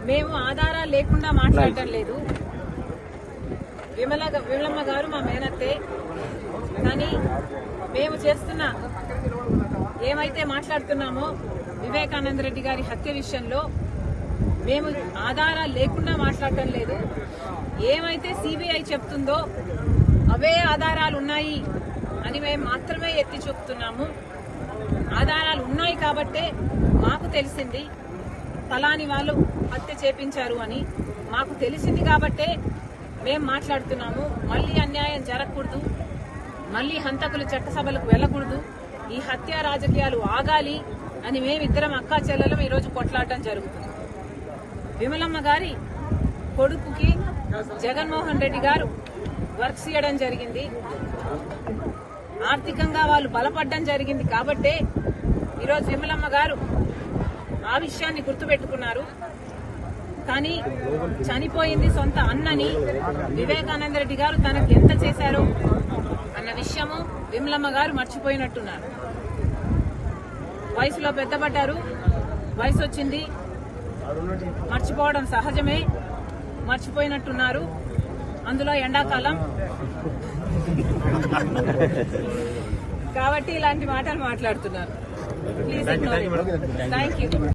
మేము ఆధారాలు లేకుండా మాట్లాడటం లేదు. విమలమ్మ గారు మా మేనత్తే. కానీ మేము చేస్తున్న ఏమైతే మాట్లాడుతున్నామో వివేకానంద రెడ్డి గారి హత్య విషయంలో మేము ఆధారాలు లేకుండా మాట్లాడటం లేదు. ఏమైతే సిబిఐ చెప్తుందో అవే ఆధారాలు ఉన్నాయి అని మేము మాత్రమే ఎత్తి చూపుతున్నాము. ఆధారాలు ఉన్నాయి కాబట్టే మాకు తెలిసింది ఫలాని వాళ్ళు హత్య చేపించారు అని మాకు తెలిసింది కాబట్టే మేము మాట్లాడుతున్నాము. మళ్లీ అన్యాయం జరగకూడదు, మళ్లీ హంతకులు చట్టసభలకు వెళ్లకూడదు, ఈ హత్య రాజకీయాలు ఆగాలి అని మేమిద్దరం అక్కా చెల్లెలం ఈరోజు కొట్లాడటం జరుగుతుంది. విమలమ్మ గారి కొడుకుకి జగన్మోహన్ రెడ్డి గారు వర్క్స్ ఇవ్వడం జరిగింది. ఆర్థికంగా వాళ్ళు బలపడడం జరిగింది కాబట్టే ఈరోజు విమలమ్మ గారు ఆ విషయాన్ని గుర్తుపెట్టుకున్నారు. కానీ చనిపోయింది సొంత అన్నని వివేకానంద రెడ్డి గారు తనకు ఎంత చేశారో అన్న విషయము విమలమ్మ గారు మర్చిపోయినట్టున్నారు. వయసులో పెద్దపడ్డారు, వయసు వచ్చింది, మర్చిపోవడం సహజమే, మర్చిపోయినట్టున్నారు. అందులో ఎండాకాలం కాబట్టి ఇలాంటి మాటలు మాట్లాడుతున్నారు. Please thank you.